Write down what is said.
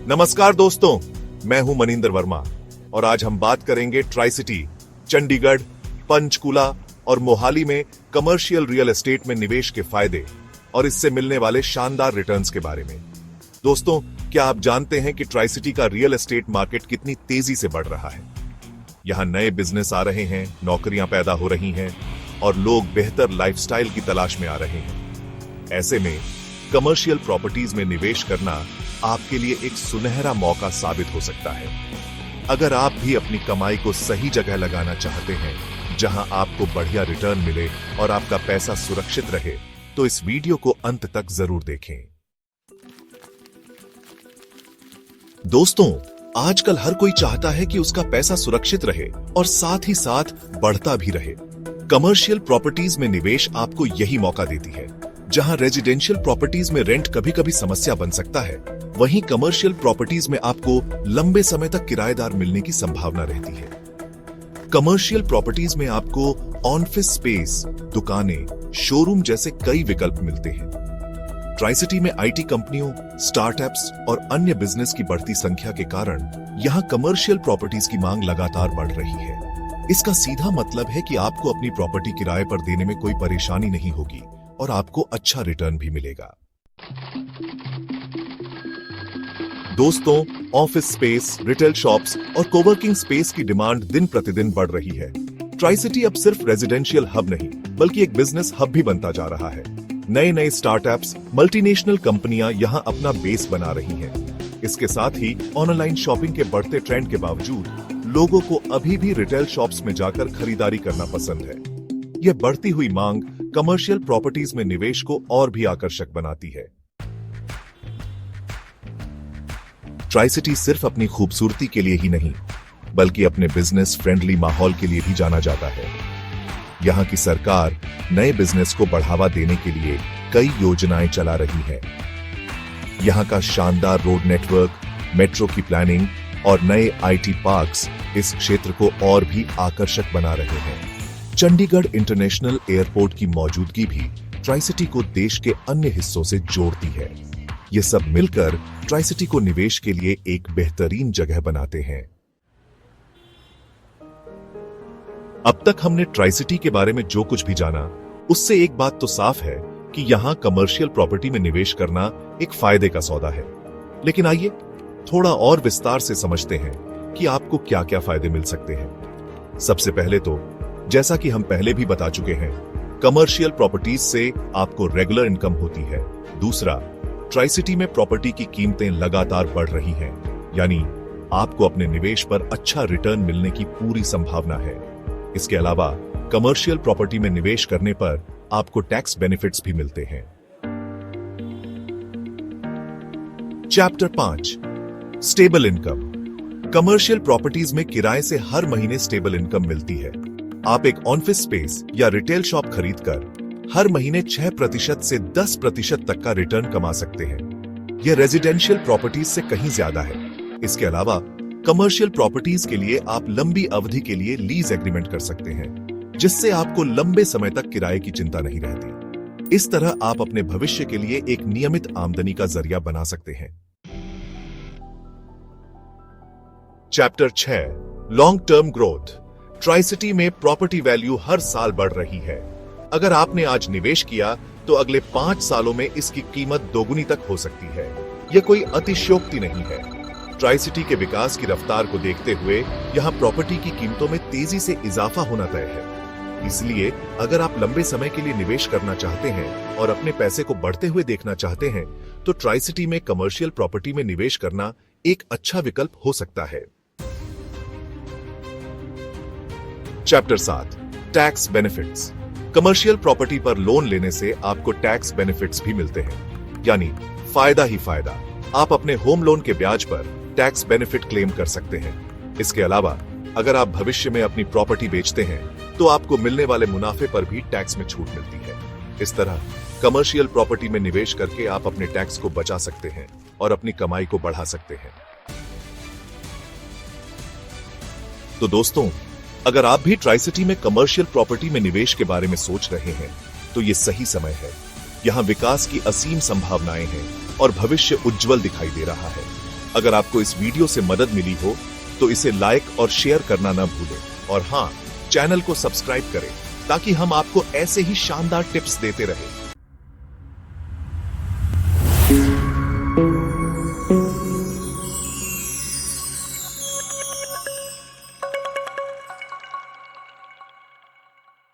नमस्कार दोस्तों, मैं हूं मनिंदर वर्मा और आज हम बात करेंगे ट्राई सिटी, चंडीगढ़, पंचकुला और मोहाली में कमर्शियल रियल एस्टेट में निवेश के फायदे और इससे मिलने वाले शानदार रिटर्न्स के बारे में। दोस्तों, क्या आप जानते हैं कि ट्राई सिटी का रियल एस्टेट मार्केट कितनी तेजी से बढ़ रहा है? यहां नए बिजनेस आ रहे हैं, नौकरियां पैदा हो रही हैं और लोग बेहतर लाइफस्टाइल की तलाश में आ रहे हैं। ऐसे में कमर्शियल प्रॉपर्टीज में निवेश करना आपके लिए एक सुनहरा मौका साबित हो सकता है। अगर आप भी अपनी कमाई को सही जगह लगाना चाहते हैं, जहां आपको बढ़िया रिटर्न मिले और आपका पैसा सुरक्षित रहे, तो इस वीडियो को अंत तक जरूर देखें। दोस्तों, आजकल हर कोई चाहता है कि उसका पैसा सुरक्षित रहे और साथ ही साथ बढ़ता भी रहे। कमर्शियल प्रॉपर्टीज में निवेश आपको यही मौका देती है। जहां रेजिडेंशियल प्रॉपर्टीज में रेंट कभी कभी समस्या बन सकता है, वहीं कमर्शियल प्रॉपर्टीज में आपको लंबे समय तक किराएदार मिलने की संभावना रहती है। कमर्शियल प्रॉपर्टीज में आपको ऑफिस स्पेस, दुकानें, शोरूम जैसे कई विकल्प मिलते हैं। ट्राई सिटी में आईटी कंपनियों, स्टार्टअप्स और अन्य बिजनेस की बढ़ती संख्या के कारण यहां कमर्शियल प्रॉपर्टीज की मांग लगातार बढ़ रही है। इसका सीधा मतलब है कि आपको अपनी प्रॉपर्टी किराए पर देने में कोई परेशानी नहीं होगी और आपको अच्छा रिटर्न भी मिलेगा। दोस्तों, ऑफिस स्पेस, रिटेल शॉप्स और कोवर्किंग स्पेस की डिमांड दिन प्रतिदिन बढ़ रही है। ट्राई सिटी अब सिर्फ रेजिडेंशियल हब नहीं, बल्कि एक बिजनेस हब भी बनता जा रहा है। नए नए स्टार्टअप्स, मल्टीनेशनल कंपनियां यहां अपना बेस बना रही हैं। इसके साथ ही ऑनलाइन शॉपिंग के बढ़ते ट्रेंड के बावजूद लोगों को अभी भी रिटेल शॉप्स में जाकर खरीदारी करना पसंद है। यह बढ़ती हुई मांग कमर्शियल प्रॉपर्टीज में निवेश को और भी आकर्षक बनाती है। ट्राई सिटी सिर्फ अपनी खूबसूरती के लिए ही नहीं, बल्कि अपने बिजनेस फ्रेंडली माहौल के लिए भी जाना जाता है। यहां की सरकार नए बिजनेस को बढ़ावा देने के लिए कई योजनाएं चला रही है। यहां का शानदार रोड नेटवर्क, मेट्रो की प्लानिंग और नए आईटी पार्क्स इस क्षेत्र को और भी आकर्षक बना रहे हैं। चंडीगढ़ इंटरनेशनल एयरपोर्ट की मौजूदगी भी ट्राई सिटी को देश के अन्य हिस्सों से जोड़ती है। ये सब मिलकर ट्राई सिटी को निवेश के लिए एक बेहतरीन जगह बनाते हैं। अब तक हमने ट्राई सिटी के बारे में जो कुछ भी जाना, उससे एक बात तो साफ है कि यहां कमर्शियल प्रॉपर्टी में निवेश करना एक फायदे का सौदा है। लेकिन आइए थोड़ा और विस्तार से समझते हैं कि आपको क्या क्या फायदे मिल सकते हैं। सबसे पहले तो, जैसा कि हम पहले भी बता चुके हैं, कमर्शियल प्रॉपर्टीज से आपको रेगुलर इनकम होती है। दूसरा, ट्राई सिटी में प्रॉपर्टी की कीमतें लगातार बढ़ रही हैं, यानी आपको अपने निवेश पर अच्छा रिटर्न मिलने की पूरी संभावना है। इसके अलावा कमर्शियल प्रॉपर्टी में निवेश करने पर आपको टैक्स बेनिफिट्स भी मिलते हैं। Chapter 5, stable income. Commercial properties में किराए से हर महीने स्टेबल इनकम मिलती है। आप एक ऑफिस स्पेस या रिटेल शॉप खरीदकर हर महीने 6% से 10% तक का रिटर्न कमा सकते हैं। यह रेजिडेंशियल प्रॉपर्टीज से कहीं ज्यादा है। इसके अलावा कमर्शियल प्रॉपर्टीज के लिए आप लंबी अवधि के लिए लीज एग्रीमेंट कर सकते हैं, जिससे आपको लंबे समय तक किराए की चिंता नहीं रहती। इस तरह आप अपने भविष्य के लिए एक नियमित आमदनी का जरिया बना सकते हैं। Chapter 6, long term growth. Tri city में प्रॉपर्टी वैल्यू हर साल बढ़ रही है। अगर आपने आज निवेश किया तो अगले 5 सालों में इसकी कीमत दोगुनी तक हो सकती है। यह कोई अतिशयोक्ति नहीं है। ट्राई सिटी के विकास की रफ्तार को देखते हुए यहां प्रॉपर्टी की कीमतों में तेजी से इजाफा होना तय है। इसलिए अगर आप लंबे समय के लिए निवेश करना चाहते हैं और अपने पैसे को बढ़ते हुए देखना चाहते हैं, तो ट्राई सिटी में कमर्शियल प्रॉपर्टी में निवेश करना एक अच्छा विकल्प हो सकता है। Chapter 7, tax benefits. Commercial property पर लोन लेने से आपको टैक्स बेनिफिट्स भी मिलते हैं, यानी फायदा ही फायदा। आप अपने होम लोन के ब्याज पर टैक्स बेनिफिट क्लेम कर सकते हैं। इसके अलावा अगर आप भविष्य में अपनी प्रॉपर्टी बेचते हैं तो आपको मिलने वाले मुनाफे पर भी टैक्स में छूट मिलती है। इस तरह कमर्शियल प्रॉपर्टी में निवेश करके आप अपने टैक्स को बचा सकते हैं और अपनी कमाई को बढ़ा सकते हैं। तो दोस्तों, अगर आप भी ट्राई सिटी में कमर्शियल प्रॉपर्टी में निवेश के बारे में सोच रहे हैं, तो ये सही समय है। यहाँ विकास की असीम संभावनाएं हैं और भविष्य उज्जवल दिखाई दे रहा है। अगर आपको इस वीडियो से मदद मिली हो तो इसे लाइक और शेयर करना ना भूलें और हाँ, चैनल को सब्सक्राइब करें ताकि हम आपको ऐसे ही शानदार टिप्स देते रहें।